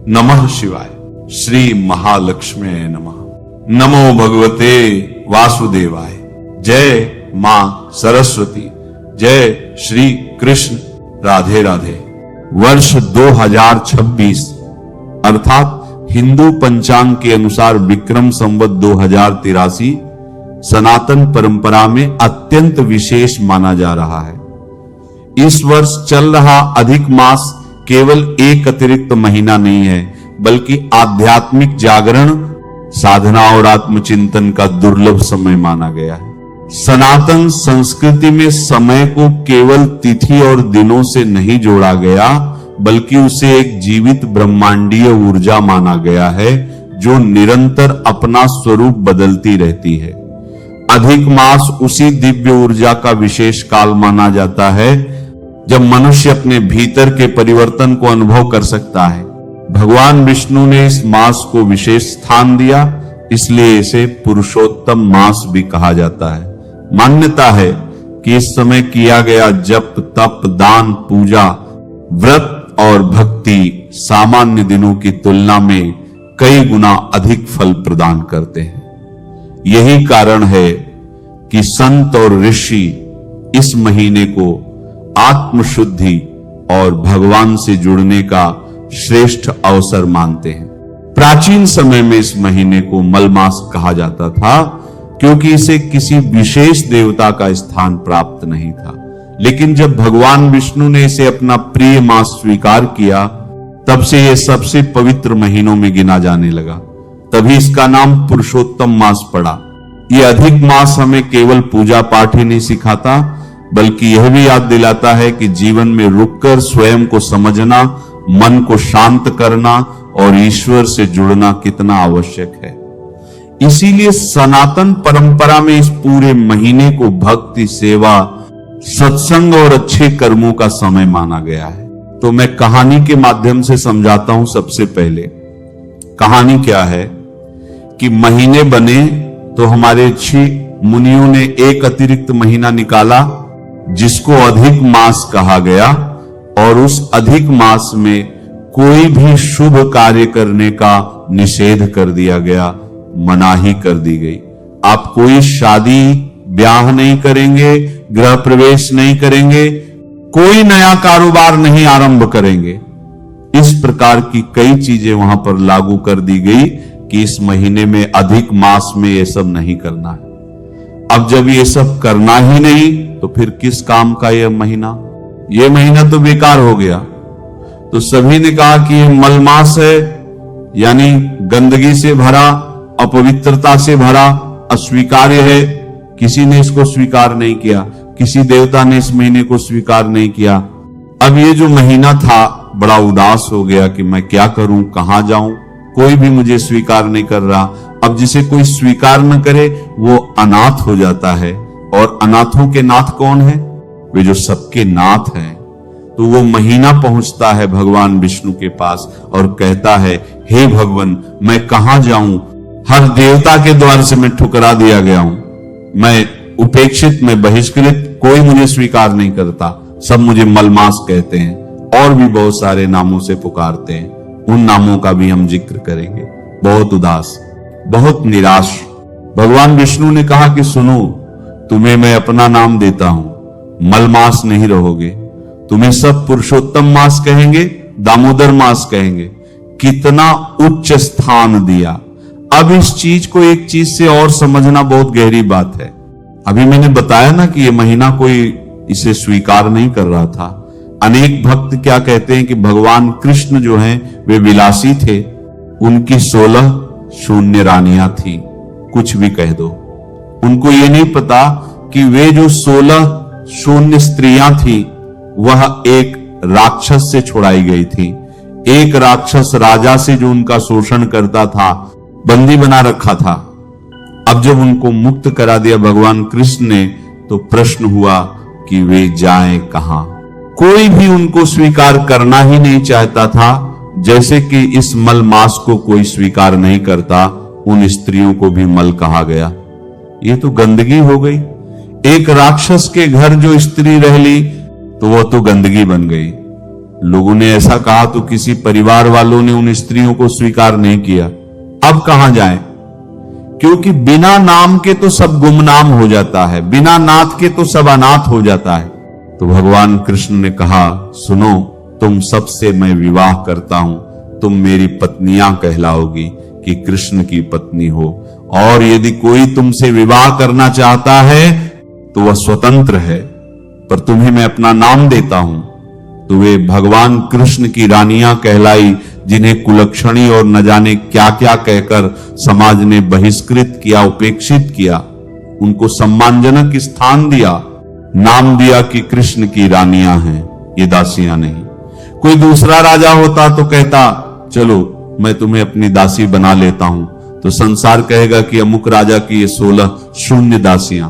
नमः शिवाय। श्री महालक्ष्मी नमः। नमो भगवते वासुदेवाय। जय मां सरस्वती। जय श्री कृष्ण। राधे राधे। वर्ष 2026 अर्थात हिंदू पंचांग के अनुसार विक्रम संवत 2083 सनातन परंपरा में अत्यंत विशेष माना जा रहा है। इस वर्ष चल रहा अधिक मास केवल एक अतिरिक्त महीना नहीं है, बल्कि आध्यात्मिक जागरण, साधना और आत्मचिंतन का दुर्लभ समय माना गया है। सनातन संस्कृति में समय को केवल तिथि और दिनों से नहीं जोड़ा गया, बल्कि उसे एक जीवित ब्रह्मांडीय ऊर्जा माना गया है जो निरंतर अपना स्वरूप बदलती रहती है। अधिक मास उसी दिव्य ऊर्जा का विशेष काल माना जाता है जब मनुष्य अपने भीतर के परिवर्तन को अनुभव कर सकता है। भगवान विष्णु ने इस मास को विशेष स्थान दिया, इसलिए इसे पुरुषोत्तम मास भी कहा जाता है। मान्यता है कि इस समय किया गया जप, तप, दान, पूजा, व्रत और भक्ति सामान्य दिनों की तुलना में कई गुना अधिक फल प्रदान करते हैं। यही कारण है कि संत और ऋषि इस महीने को आत्मशुद्धि और भगवान से जुड़ने का श्रेष्ठ अवसर मानते हैं। प्राचीन समय में इस महीने को मलमास कहा जाता था, क्योंकि इसे किसी विशेष देवता का स्थान प्राप्त नहीं था। लेकिन जब भगवान विष्णु ने इसे अपना प्रिय मास स्वीकार किया, तब से यह सबसे पवित्र महीनों में गिना जाने लगा। तभी इसका नाम पुरुषोत्तम मास पड़ा। यह अधिक मास हमें केवल पूजा पाठ ही नहीं सिखाता, बल्कि यह भी याद दिलाता है कि जीवन में रुककर स्वयं को समझना, मन को शांत करना और ईश्वर से जुड़ना कितना आवश्यक है। इसीलिए सनातन परंपरा में इस पूरे महीने को भक्ति, सेवा, सत्संग और अच्छे कर्मों का समय माना गया है। तो मैं कहानी के माध्यम से समझाता हूं। सबसे पहले कहानी क्या है कि महीने बने तो हमारे ऋषि मुनियों ने एक अतिरिक्त महीना निकाला जिसको अधिक मास कहा गया, और उस अधिक मास में कोई भी शुभ कार्य करने का निषेध कर दिया गया, मनाही कर दी गई। आप कोई शादी ब्याह नहीं करेंगे, गृह प्रवेश नहीं करेंगे, कोई नया कारोबार नहीं आरंभ करेंगे। इस प्रकार की कई चीजें वहां पर लागू कर दी गई कि इस महीने में अधिक मास में यह सब नहीं करना है। अब जब ये सब करना ही नहीं, तो फिर किस काम का यह महीना? यह महीना तो बेकार हो गया। तो सभी ने कहा कि यह मलमास है, यानी गंदगी से भरा, अपवित्रता से भरा, अस्वीकार्य है। किसी ने इसको स्वीकार नहीं किया, किसी देवता ने इस महीने को स्वीकार नहीं किया। अब ये जो महीना था बड़ा उदास हो गया कि मैं क्या करूं, कहां जाऊं, कोई भी मुझे स्वीकार नहीं कर रहा। अब जिसे कोई स्वीकार न करे वो अनाथ हो जाता है, और अनाथों के नाथ कौन है? वे जो सबके नाथ हैं। तो वो महीना पहुंचता है भगवान विष्णु के पास और कहता है, हे भगवान, मैं कहां जाऊं? हर देवता के द्वार से मैं ठुकरा दिया गया हूं। मैं उपेक्षित, मैं बहिष्कृत, कोई मुझे स्वीकार नहीं करता। सब मुझे मलमास कहते हैं, और भी बहुत सारे नामों से पुकारते हैं। उन नामों का भी हम जिक्र करेंगे। बहुत उदास, बहुत निराश। भगवान विष्णु ने कहा कि सुनो, तुम्हें मैं अपना नाम देता हूं, मलमास नहीं रहोगे। तुम्हें सब पुरुषोत्तम मास कहेंगे, दामोदर मास कहेंगे। कितना उच्च स्थान दिया। अब इस चीज को एक चीज से और समझना बहुत गहरी बात है। अभी मैंने बताया ना कि यह महीना कोई इसे स्वीकार नहीं कर रहा था। अनेक भक्त क्या कहते हैं कि भगवान कृष्ण जो हैं वे विलासी थे, उनकी 16 शून्य रानियां थी। कुछ भी कह दो, उनको ये नहीं पता कि वे जो 16 शून्य स्त्रियां थी वह एक राक्षस से छुड़ाई गई थी। एक राक्षस राजा से जो उनका शोषण करता था, बंदी बना रखा था। अब जब उनको मुक्त करा दिया भगवान कृष्ण ने, तो प्रश्न हुआ कि वे जाएं कहां। कोई भी उनको स्वीकार करना ही नहीं चाहता था, जैसे कि इस मल मास को कोई स्वीकार नहीं करता, उन स्त्रियों को भी मल कहा गया। ये तो गंदगी हो गई। एक राक्षस के घर जो स्त्री रह ली तो वह तो गंदगी बन गई। लोगों ने ऐसा कहा तो किसी परिवार वालों ने उन स्त्रियों को स्वीकार नहीं किया। अब कहां जाएं? क्योंकि बिना नाम के तो सब गुमनाम हो जाता है, बिना नाथ के तो सब अनाथ हो जाता है। तो भगवान कृष्ण ने कहा, सुनो, तुम सबसे मैं विवाह करता हूं, तुम मेरी पत्नियां कहलाओगी कि कृष्ण की पत्नी हो। और यदि कोई तुमसे विवाह करना चाहता है तो वह स्वतंत्र है, पर तुम्हें मैं अपना नाम देता हूं। तो वे भगवान कृष्ण की रानियां कहलाई, जिन्हें कुलक्षणी और न जाने क्या क्या कहकर समाज ने बहिष्कृत किया, उपेक्षित किया। उनको सम्मानजनक स्थान दिया, नाम दिया कि कृष्ण की रानियां हैं, ये दासियां नहीं। कोई दूसरा राजा होता तो कहता, चलो मैं तुम्हें अपनी दासी बना लेता हूं, तो संसार कहेगा कि अमुक राजा की ये 16 शून्य दासियां।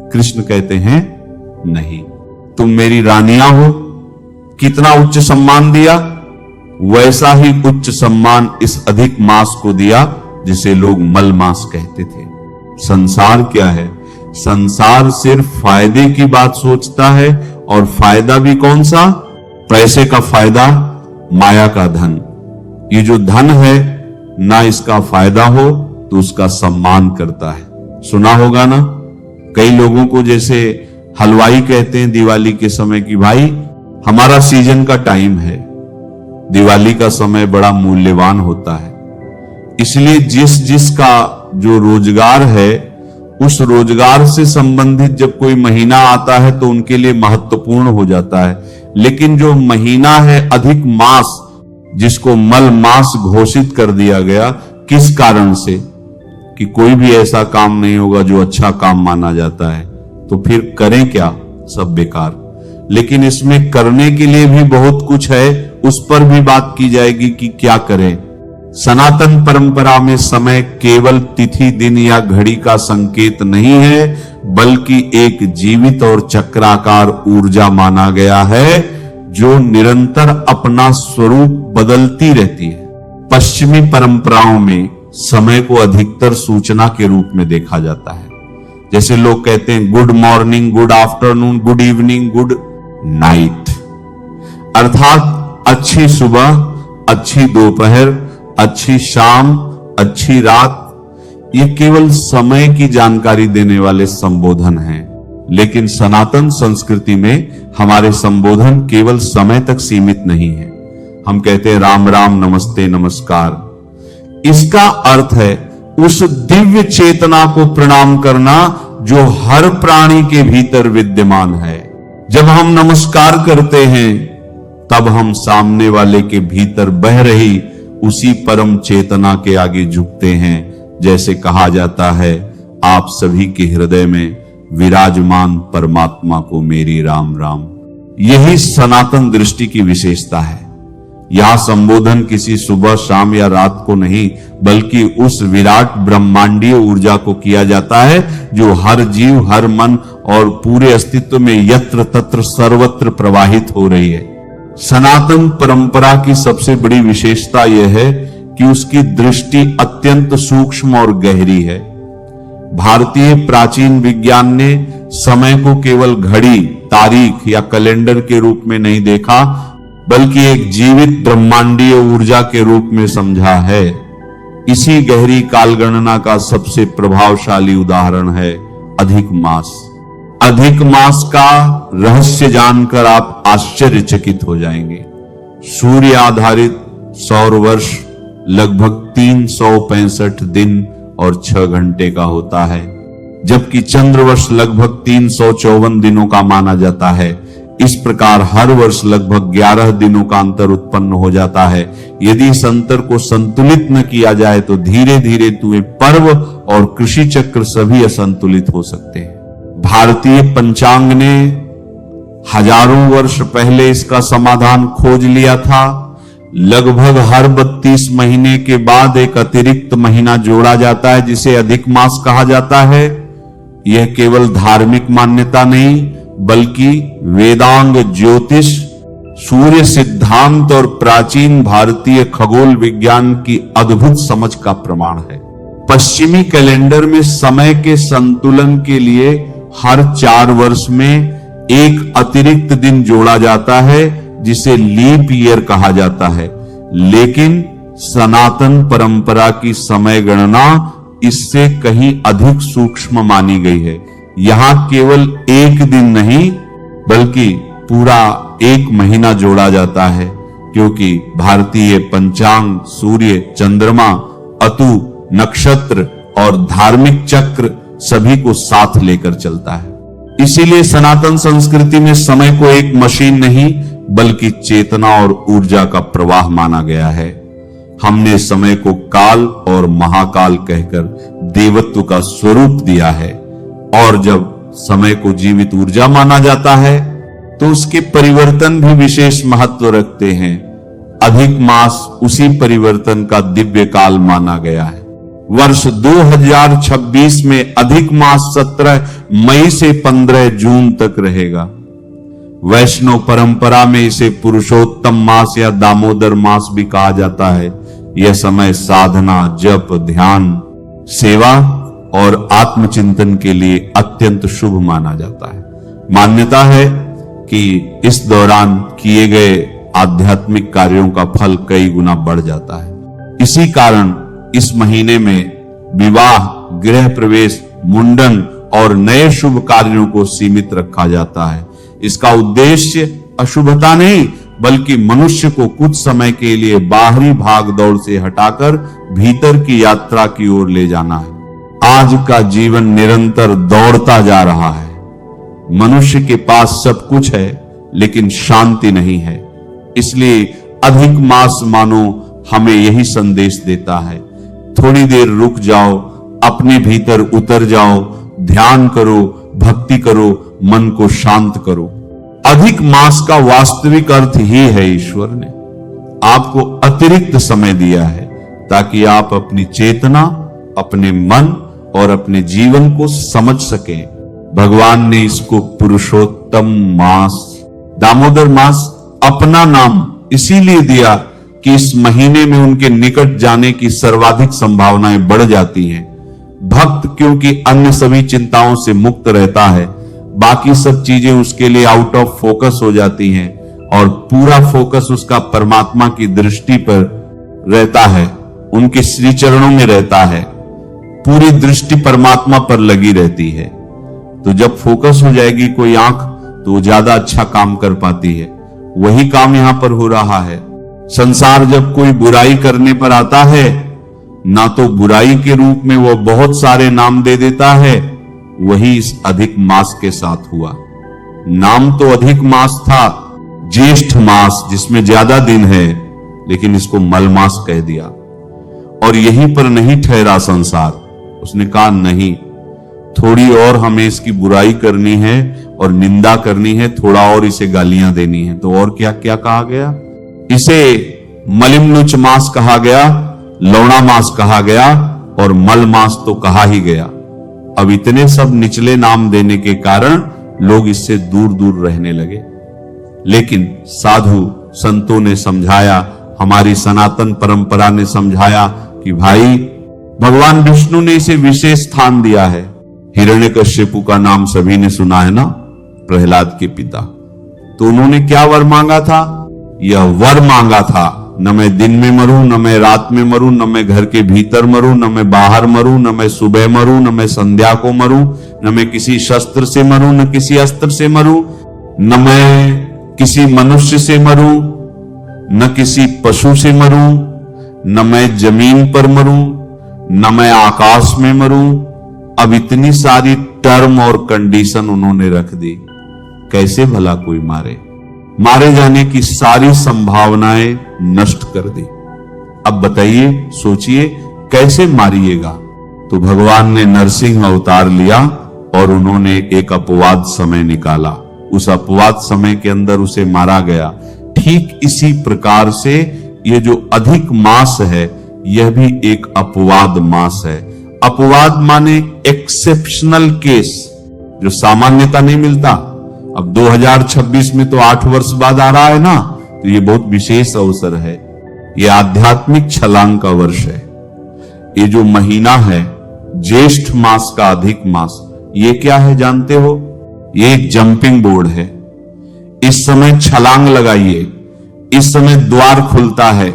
कृष्ण कहते हैं, नहीं, तुम मेरी रानियां हो। कितना उच्च सम्मान दिया, वैसा ही उच्च सम्मान इस अधिक मास को दिया जिसे लोग मल मास कहते थे। संसार क्या है? संसार सिर्फ फायदे की बात सोचता है, और फायदा भी कौन सा? पैसे का फायदा, माया का धन। ये जो धन है, ना इसका फायदा हो तो उसका सम्मान करता है। सुना होगा ना, कई लोगों को जैसे हलवाई कहते हैं दिवाली के समय कि भाई हमारा सीजन का टाइम है, दिवाली का समय बड़ा मूल्यवान होता है, इसलिए जिस जिसका जो रोजगार है उस रोजगार से संबंधित जब कोई महीना आता है तो उनके लिए महत्वपूर्ण हो जाता है। लेकिन जो महीना है अधिक मास, जिसको मल मास घोषित कर दिया गया, किस कारण से? कि कोई भी ऐसा काम नहीं होगा जो अच्छा काम माना जाता है, तो फिर करें क्या? सब बेकार। लेकिन इसमें करने के लिए भी बहुत कुछ है, उस पर भी बात की जाएगी कि क्या करें। सनातन परंपरा में समय केवल तिथि, दिन या घड़ी का संकेत नहीं है, बल्कि एक जीवित और चक्राकार ऊर्जा माना गया है जो निरंतर अपना स्वरूप बदलती रहती है। पश्चिमी परंपराओं में समय को अधिकतर सूचना के रूप में देखा जाता है। जैसे लोग कहते हैं good morning, good afternoon, good evening, good night, अर्थात अच्छी सुबह, अच्छी दोपहर, अच्छी शाम, अच्छी रात। ये केवल समय की जानकारी देने वाले संबोधन हैं। लेकिन सनातन संस्कृति में हमारे संबोधन केवल समय तक सीमित नहीं है। हम कहते हैं राम राम, नमस्ते, नमस्कार। इसका अर्थ है उस दिव्य चेतना को प्रणाम करना जो हर प्राणी के भीतर विद्यमान है। जब हम नमस्कार करते हैं तब हम सामने वाले के भीतर बह रही उसी परम चेतना के आगे झुकते हैं। जैसे कहा जाता है, आप सभी के हृदय में विराजमान परमात्मा को मेरी राम राम। यही सनातन दृष्टि की विशेषता है। यह संबोधन किसी सुबह, शाम या रात को नहीं, बल्कि उस विराट ब्रह्मांडीय ऊर्जा को किया जाता है जो हर जीव, हर मन और पूरे अस्तित्व में यत्र तत्र सर्वत्र प्रवाहित हो रही है। सनातन परंपरा की सबसे बड़ी विशेषता यह है कि उसकी दृष्टि अत्यंत सूक्ष्म और गहरी है। भारतीय प्राचीन विज्ञान ने समय को केवल घड़ी, तारीख या कैलेंडर के रूप में नहीं देखा, बल्कि एक जीवित ब्रह्मांडीय ऊर्जा के रूप में समझा है। इसी गहरी कालगणना का सबसे प्रभावशाली उदाहरण है अधिक मास। अधिक मास का रहस्य जानकर आप आश्चर्यचकित हो जाएंगे। सूर्य आधारित सौर वर्ष लगभग 365 दिन और 6 घंटे का होता है, जबकि चंद्र वर्ष लगभग 354 दिनों का माना जाता है। इस प्रकार हर वर्ष लगभग 11 दिनों का अंतर उत्पन्न हो जाता है। यदि इस अंतर को संतुलित न किया जाए तो धीरे धीरे तुम्हें पर्व और कृषि चक्र सभी असंतुलित हो सकते हैं। भारतीय पंचांग ने हजारों वर्ष पहले इसका समाधान खोज लिया था। लगभग हर 32 महीने के बाद एक अतिरिक्त महीना जोड़ा जाता है जिसे अधिक मास कहा जाता है। यह केवल धार्मिक मान्यता नहीं, बल्कि वेदांग, ज्योतिष, सूर्य सिद्धांत और प्राचीन भारतीय खगोल विज्ञान की अद्भुत समझ का प्रमाण है। पश्चिमी कैलेंडर में समय के संतुलन के लिए हर 4 वर्ष में एक अतिरिक्त दिन जोड़ा जाता है जिसे लीप ईयर कहा जाता है, लेकिन सनातन परंपरा की समय गणना इससे कहीं अधिक सूक्ष्म मानी गई है। यहां केवल एक दिन नहीं बल्कि पूरा एक महीना जोड़ा जाता है, क्योंकि भारतीय पंचांग सूर्य, चंद्रमा, अतु, नक्षत्र और धार्मिक चक्र सभी को साथ लेकर चलता है। इसीलिए सनातन संस्कृति में समय को एक मशीन नहीं बल्कि चेतना और ऊर्जा का प्रवाह माना गया है। हमने समय को काल और महाकाल कहकर देवत्व का स्वरूप दिया है, और जब समय को जीवित ऊर्जा माना जाता है तो उसके परिवर्तन भी विशेष महत्व रखते हैं। अधिक मास उसी परिवर्तन का दिव्य काल माना गया है। वर्ष 2026 में अधिक मास 17 मई से 15 जून तक रहेगा। वैष्णव परंपरा में इसे पुरुषोत्तम मास या दामोदर मास भी कहा जाता है। यह समय साधना, जप, ध्यान, सेवा और आत्मचिंतन के लिए अत्यंत शुभ माना जाता है। मान्यता है कि इस दौरान किए गए आध्यात्मिक कार्यों का फल कई गुना बढ़ जाता है। इसी कारण इस महीने में विवाह, गृह प्रवेश, मुंडन और नए शुभ कार्यों को सीमित रखा जाता है। इसका उद्देश्य अशुभता नहीं बल्कि मनुष्य को कुछ समय के लिए बाहरी भागदौड़ से हटाकर भीतर की यात्रा की ओर ले जाना है। आज का जीवन निरंतर दौड़ता जा रहा है। मनुष्य के पास सब कुछ है लेकिन शांति नहीं है। इसलिए अधिक मास मानो हमें यही संदेश देता है, थोड़ी देर रुक जाओ, अपने भीतर उतर जाओ, ध्यान करो, भक्ति करो, मन को शांत करो। अधिक मास का वास्तविक अर्थ ही है ईश्वर ने आपको अतिरिक्त समय दिया है ताकि आप अपनी चेतना, अपने मन और अपने जीवन को समझ सकें। भगवान ने इसको पुरुषोत्तम मास, दामोदर मास अपना नाम इसीलिए दिया कि इस महीने में उनके निकट जाने की सर्वाधिक संभावनाएं बढ़ जाती हैं। भक्त क्योंकि अन्य सभी चिंताओं से मुक्त रहता है, बाकी सब चीजें उसके लिए आउट ऑफ फोकस हो जाती हैं और पूरा फोकस उसका परमात्मा की दृष्टि पर रहता है, उनके श्री चरणों में रहता है। पूरी दृष्टि परमात्मा पर लगी रहती है। तो जब फोकस हो जाएगी कोई आंख तो वो ज्यादा अच्छा काम कर पाती है। वही काम यहां पर हो रहा है। संसार जब कोई बुराई करने पर आता है, ना तो बुराई के रूप में वो बहुत सारे नाम दे देता है, वही इस अधिक मास के साथ हुआ। नाम तो अधिक मास था, ज्येष्ठ मास जिसमें ज्यादा दिन है, लेकिन इसको मल मास कह दिया। और यहीं पर नहीं ठहरा संसार, उसने कहा नहीं, थोड़ी और हमें इसकी बुराई करनी है और निंदा करनी है, थोड़ा और इसे गालियां देनी है। तो और क्या क्या कहा गया? इसे मलिम्नुच मास कहा गया, लौणा मास कहा गया और मल मास तो कहा ही गया। अब इतने सब निचले नाम देने के कारण लोग इससे दूर दूर रहने लगे। लेकिन साधु संतों ने समझाया, हमारी सनातन परंपरा ने समझाया कि भाई भगवान विष्णु ने इसे विशेष स्थान दिया है। हिरण्यकश्यपु का नाम सभी ने सुना है ना, प्रहलाद के पिता। तो उन्होंने क्या वर मांगा था? यह वर मांगा था, न मैं दिन में मरूं, न मैं रात में मरूं, न मैं घर के भीतर मरूं, न मैं बाहर मरूं, न मैं सुबह मरूं, न मैं संध्या को मरूं, न मैं किसी शस्त्र से मरूं, न किसी अस्त्र से मरूं, न मैं किसी मनुष्य से मरूं, न किसी पशु से मरूं, न मैं जमीन पर मरूं, न मैं आकाश में मरूं। अब इतनी सारी टर्म और कंडीशन उन्होंने रख दी। कैसे भला कोई मारे? मारे जाने की सारी संभावनाएं नष्ट कर दी। अब बताइए, सोचिए कैसे मारिएगा? तो भगवान ने नरसिंह अवतार लिया और उन्होंने एक अपवाद समय निकाला। उस अपवाद समय के अंदर उसे मारा गया। ठीक इसी प्रकार से ये जो अधिक मास है, यह भी एक अपवाद मास है। अपवाद माने एक्सेप्शनल केस, जो सामान्यता नहीं मिलता। अब 2026 में तो 8 वर्ष बाद आ रहा है ना, तो ये बहुत विशेष अवसर है। ये आध्यात्मिक छलांग का वर्ष है। ये जो महीना है ज्येष्ठ मास का अधिक मास, ये क्या है जानते हो? ये एक जंपिंग बोर्ड है। इस समय छलांग लगाइए। इस समय द्वार खुलता है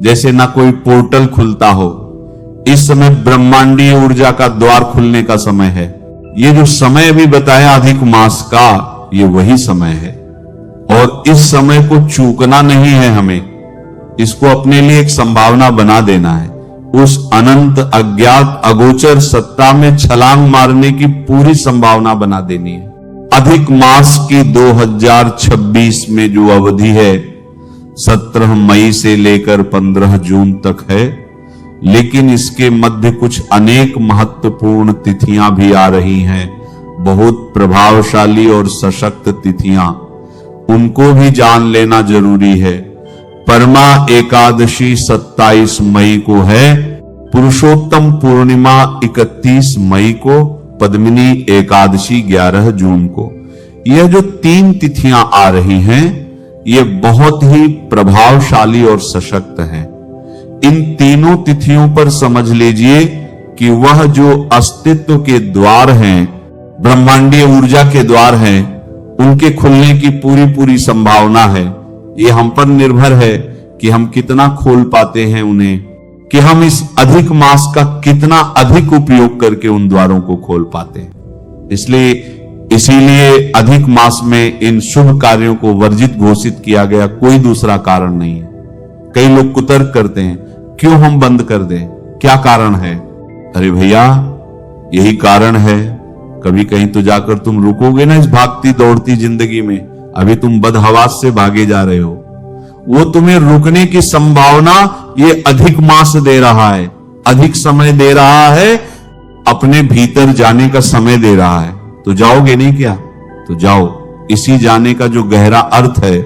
जैसे ना कोई पोर्टल खुलता हो। इस समय ब्रह्मांडीय ऊर्जा का द्वार खुलने का समय है। ये जो समय अभी बताया अधिक मास का, ये वही समय है और इस समय को चूकना नहीं है हमें। इसको अपने लिए एक संभावना बना देना है। उस अनंत अज्ञात अगोचर सत्ता में छलांग मारने की पूरी संभावना बना देनी है। अधिक मास की 2026 में जो अवधि है 17 मई से लेकर 15 जून तक है, लेकिन इसके मध्य कुछ अनेक महत्वपूर्ण तिथियां भी आ रही हैं, बहुत प्रभावशाली और सशक्त तिथियां, उनको भी जान लेना जरूरी है। परमा एकादशी 27 मई को है, पुरुषोत्तम पूर्णिमा 31 मई को, पद्मिनी एकादशी 11 जून को। यह जो 3 तिथियां आ रही हैं, ये बहुत ही प्रभावशाली और सशक्त हैं। इन तीनों तिथियों पर समझ लीजिए कि वह जो अस्तित्व के द्वार हैं, ब्रह्मांडीय ऊर्जा के द्वार हैं, उनके खुलने की पूरी पूरी संभावना है। ये हम पर निर्भर है कि हम कितना खोल पाते हैं उन्हें, कि हम इस अधिक मास का कितना अधिक उपयोग करके उन द्वारों को खोल पाते हैं। इसीलिए अधिक मास में इन शुभ कार्यों को वर्जित घोषित किया गया, कोई दूसरा कारण नहीं है। कई लोग कुतर्क करते हैं, क्यों हम बंद कर दें, क्या कारण है? अरे भैया, यही कारण है। कभी कहीं तो जाकर तुम रुकोगे ना इस भागती दौड़ती जिंदगी में। अभी तुम बदहवास से भागे जा रहे हो, वो तुम्हें रुकने की संभावना ये अधिक मास दे रहा है, अधिक समय दे रहा है, अपने भीतर जाने का समय दे रहा है। तो जाओगे नहीं क्या? तो जाओ। इसी जाने का जो गहरा अर्थ है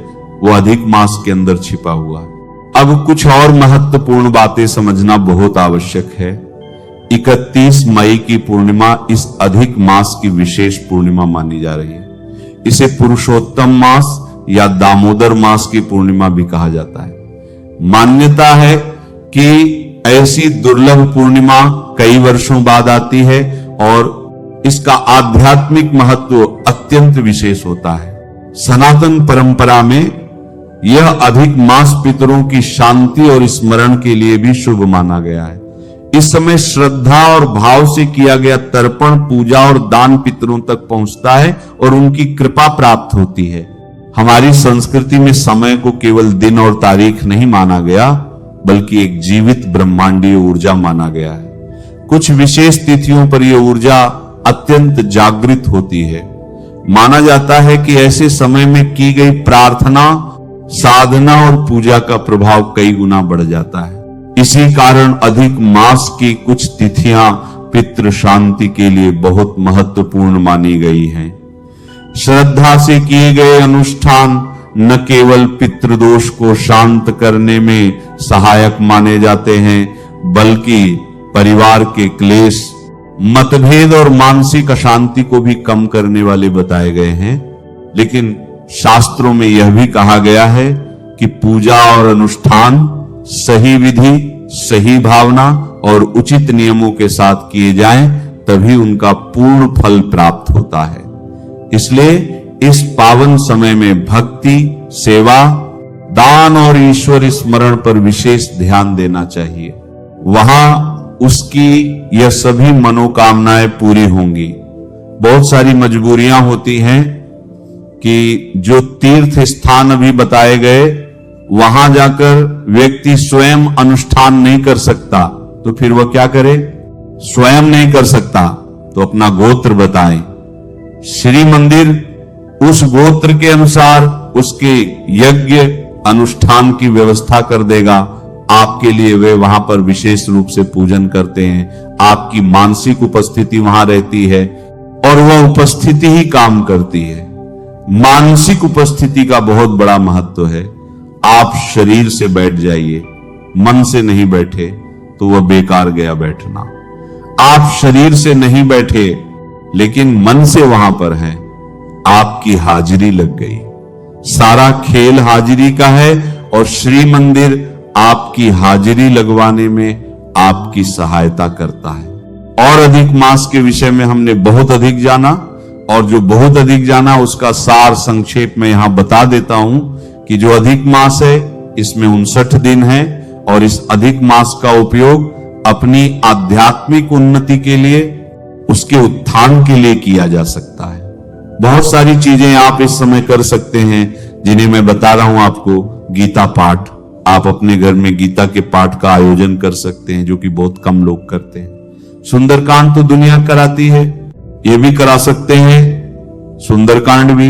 वो अधिक मास के अंदर छिपा हुआ है। अब कुछ और महत्वपूर्ण बातें समझना बहुत आवश्यक है। 31 मई की पूर्णिमा इस अधिक मास की विशेष पूर्णिमा मानी जा रही है। इसे पुरुषोत्तम मास या दामोदर मास की पूर्णिमा भी कहा जाता है। मान्यता है कि ऐसी दुर्लभ पूर्णिमा कई वर्षों बाद आती है और इसका आध्यात्मिक महत्व अत्यंत विशेष होता है। सनातन परंपरा में यह अधिक मास पितरों की शांति और स्मरण के लिए भी शुभ माना गया है। इस समय श्रद्धा और भाव से किया गया तर्पण, पूजा और दान पितरों तक पहुंचता है और उनकी कृपा प्राप्त होती है। हमारी संस्कृति में समय को केवल दिन और तारीख नहीं माना गया, बल्कि एक जीवित ब्रह्मांडीय ऊर्जा माना गया है। कुछ विशेष तिथियों पर यह ऊर्जा अत्यंत जागृत होती है। माना जाता है कि ऐसे समय में की गई प्रार्थना, साधना और पूजा का प्रभाव कई गुना बढ़ जाता है। इसी कारण अधिक मास की कुछ तिथियां पितृ शांति के लिए बहुत महत्वपूर्ण मानी गई हैं। श्रद्धा से किए गए अनुष्ठान न केवल पितृदोष को शांत करने में सहायक माने जाते हैं, बल्कि परिवार के क्लेश, मतभेद और मानसिक अशांति को भी कम करने वाले बताए गए हैं। लेकिन शास्त्रों में यह भी कहा गया है कि पूजा और अनुष्ठान सही विधि, सही भावना और उचित नियमों के साथ किए जाएं, तभी उनका पूर्ण फल प्राप्त होता है। इसलिए इस पावन समय में भक्ति, सेवा, दान और ईश्वर स्मरण पर विशेष ध्यान देना चाहिए। वहां उसकी यह सभी मनोकामनाएं पूरी होंगी। बहुत सारी मजबूरियां होती हैं कि जो तीर्थ स्थान अभी बताए गए, वहां जाकर व्यक्ति स्वयं अनुष्ठान नहीं कर सकता, तो फिर वह क्या करे? स्वयं नहीं कर सकता तो अपना गोत्र बताए। श्री मंदिर उस गोत्र के अनुसार उसके यज्ञ अनुष्ठान की व्यवस्था कर देगा। आपके लिए वे वहां पर विशेष रूप से पूजन करते हैं। आपकी मानसिक उपस्थिति वहां रहती है और वह उपस्थिति ही काम करती है। मानसिक उपस्थिति का बहुत बड़ा महत्व है। आप शरीर से बैठ जाइए, मन से नहीं बैठे तो वह बेकार गया बैठना। आप शरीर से नहीं बैठे लेकिन मन से वहां पर हैं, आपकी हाजिरी लग गई। सारा खेल हाजिरी का है और श्री मंदिर आपकी हाजिरी लगवाने में आपकी सहायता करता है। और अधिक मास के विषय में हमने बहुत अधिक जाना। और जो बहुत अधिक जाना उसका सार संक्षेप में यहां बता देता हूं कि जो अधिक मास है इसमें 59 दिन है और इस अधिक मास का उपयोग अपनी आध्यात्मिक उन्नति के लिए, उसके उत्थान के लिए किया जा सकता है। बहुत सारी चीजें आप इस समय कर सकते हैं जिन्हें मैं बता रहा हूं आपको। गीता पाठ, आप अपने घर में गीता के पाठ का आयोजन कर सकते हैं, जो कि बहुत कम लोग करते हैं। सुंदरकांड तो दुनिया कराती है, ये भी करा सकते हैं, सुंदरकांड भी।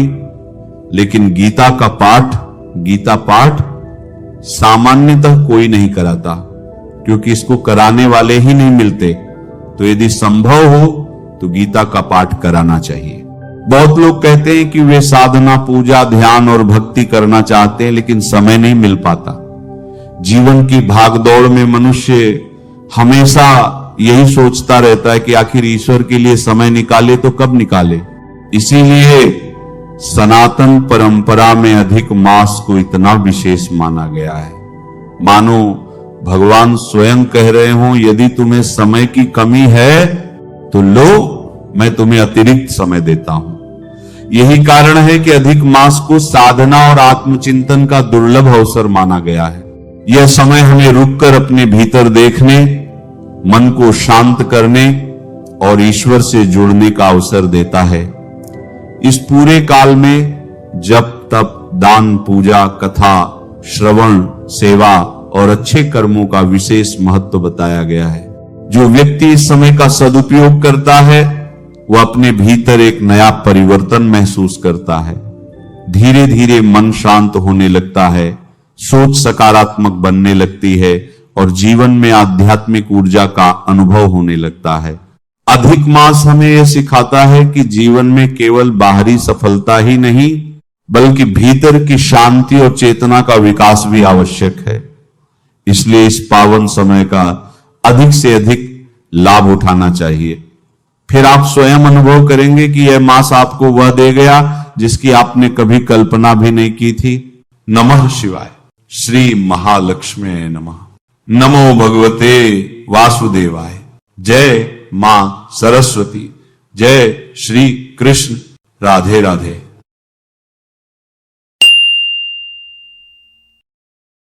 लेकिन गीता का पाठ, गीता पाठ सामान्यतः कोई नहीं कराता, क्योंकि इसको कराने वाले ही नहीं मिलते। तो यदि संभव हो तो गीता का पाठ कराना चाहिए। बहुत लोग कहते हैं कि वे साधना, पूजा, ध्यान और भक्ति करना चाहते हैं, लेकिन समय नहीं मिल पाता। जीवन की भागदौड़ में मनुष्य हमेशा यही सोचता रहता है कि आखिर ईश्वर के लिए समय निकाले तो कब निकाले। इसीलिए सनातन परंपरा में अधिक मास को इतना विशेष माना गया है। मानो भगवान स्वयं कह रहे हो, यदि तुम्हें समय की कमी है तो लो, मैं तुम्हें अतिरिक्त समय देता हूं। यही कारण है कि अधिक मास को साधना और आत्मचिंतन का दुर्लभ अवसर माना गया है। यह समय हमें रुककर अपने भीतर देखने, मन को शांत करने और ईश्वर से जुड़ने का अवसर देता है। इस पूरे काल में जप, तप, दान, पूजा, कथा, श्रवण, सेवा और अच्छे कर्मों का विशेष महत्व बताया गया है। जो व्यक्ति इस समय का सदुपयोग करता है वह अपने भीतर एक नया परिवर्तन महसूस करता है। धीरे धीरे मन शांत होने लगता है, सोच सकारात्मक बनने लगती है और जीवन में आध्यात्मिक ऊर्जा का अनुभव होने लगता है। अधिक मास हमें यह सिखाता है कि जीवन में केवल बाहरी सफलता ही नहीं, बल्कि भीतर की शांति और चेतना का विकास भी आवश्यक है। इसलिए इस पावन समय का अधिक से अधिक लाभ उठाना चाहिए। फिर आप स्वयं अनुभव करेंगे कि यह मास आपको वह दे गया जिसकी आपने कभी कल्पना भी नहीं की थी। नमः शिवाय। श्री महालक्ष्मी नमः। नमो भगवते वासुदेवाय। जय मां सरस्वती। जय श्री कृष्ण। राधे राधे।